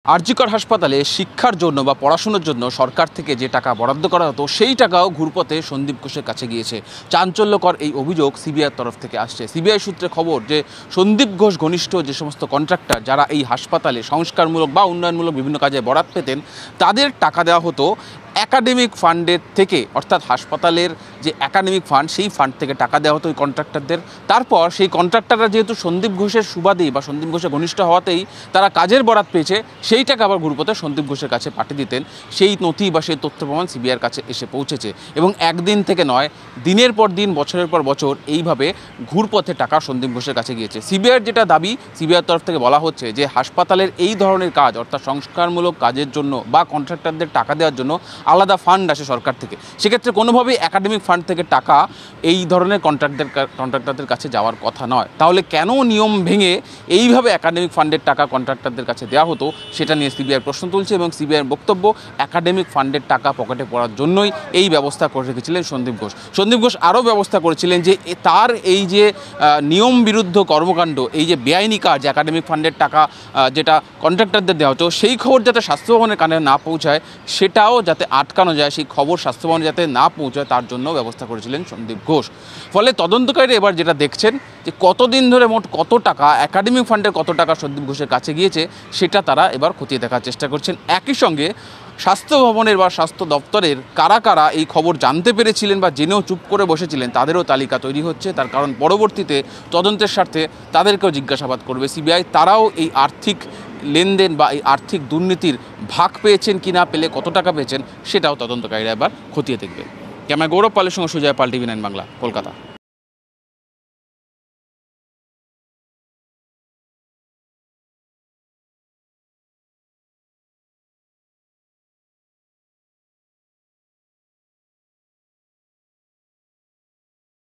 আরজিকর হাসপাতালে শিক্ষার জন্য বা পড়াশোনার জন্য সরকার থেকে যে টাকা বরাদ্দ করা হতো সেই টাকাও ঘুরপথে সন্দীপ ঘোষের কাছে গিয়েছে। চাঞ্চল্যকর এই অভিযোগ সিবিআইয়ের তরফ থেকে আসছে। সিবিআই সূত্রে খবর যে সন্দীপ ঘোষ ঘনিষ্ঠ যে সমস্ত কন্ট্রাক্টর যারা এই হাসপাতালে সংস্কারমূলক বা উন্নয়নমূলক বিভিন্ন কাজে বরাদ পেতেন তাদের টাকা দেওয়া হতো একাডেমিক ফান্ডের থেকে, অর্থাৎ হাসপাতালের যে একাডেমিক ফান্ড সেই ফান্ড থেকে টাকা দেওয়া হতো ওই কন্ট্রাক্টরদের। তারপর সেই কন্ট্রাক্টররা যেহেতু সন্দীপ ঘোষের সুবাদেই বা সন্দীপ ঘোষের ঘনিষ্ঠ হওয়াতেই তারা কাজের বরাদ পেয়েছে, সেই টাকা আবার ঘুরপথে সন্দীপ ঘোষের কাছে পাঠিয়ে দিতেন। সেই নথি বা সেই তথ্য প্রমাণ সিবিআইয়ের কাছে এসে পৌঁছেছে এবং একদিন থেকে নয়, দিনের পর দিন, বছরের পর বছর এইভাবে ঘুরপথে টাকা সন্দীপ ঘোষের কাছে গিয়েছে। সিবিআইয়ের যেটা দাবি, সিবিআইয়ের তরফ থেকে বলা হচ্ছে যে হাসপাতালের এই ধরনের কাজ, অর্থাৎ সংস্কারমূলক কাজের জন্য বা কন্ট্রাক্টরদের টাকা দেওয়ার জন্য আলাদা ফান্ড আসে সরকার থেকে। সেক্ষেত্রে কোনোভাবেই একাডেমিক ফান্ড থেকে টাকা এই ধরনের কন্ট্রাক্টরদের কাছে যাওয়ার কথা নয়। তাহলে কেন নিয়ম ভেঙে এইভাবে একাডেমিক ফান্ডের টাকা কন্ট্রাক্টরদের কাছে দেওয়া হতো, সেটা নিয়ে সিবিআই প্রশ্ন তুলছে এবং সিবিআইয়ের বক্তব্য, একাডেমিক ফান্ডের টাকা পকেটে পড়ার জন্যই এই ব্যবস্থা করে রেখেছিলেন সন্দীপ ঘোষ। সন্দীপ ঘোষ আরও ব্যবস্থা করেছিলেন যে তার এই যে নিয়ম বিরুদ্ধ কর্মকাণ্ড, এই যে বেআইনি কাজ, একাডেমিক ফান্ডের টাকা যেটা কন্ট্রাক্টরদের দেওয়া হতো সেই খবর যাতে স্বাস্থ্য ভবনের কানে না পৌঁছায়, সেটাও যাতে আটকানো যায়, সেই খবর স্বাস্থ্য ভবনে যাতে না পৌঁছায় তার জন্য ব্যবস্থা করেছিলেন সন্দীপ ঘোষ। ফলে তদন্তকারীরা এবার যেটা দেখছেন যে কতদিন ধরে মোট কত টাকা, একাডেমিক ফান্ডের কত টাকা সন্দীপ ঘোষের কাছে গিয়েছে সেটা তারা এবার খতিয়ে দেখার চেষ্টা করছেন। একই সঙ্গে স্বাস্থ্য ভবনের বা স্বাস্থ্য দপ্তরের কারা কারা এই খবর জানতে পেরেছিলেন বা জেনেও চুপ করে বসেছিলেন তাদেরও তালিকা তৈরি হচ্ছে। তার কারণ পরবর্তীতে তদন্তের স্বার্থে তাদেরকেও জিজ্ঞাসাবাদ করবে সিবিআই। তারাও এই আর্থিক লেনদেন বা এই আর্থিক দুর্নীতির ভাগ পেয়েছেন কি না, পেলে কত টাকা পেয়েছেন সেটাও তদন্তকারীরা এবার খতিয়ে দেখবে। ক্যামেরা গৌরব পালের সঙ্গে সুজয় পাল, টিভি 9 বাংলা, কলকাতা।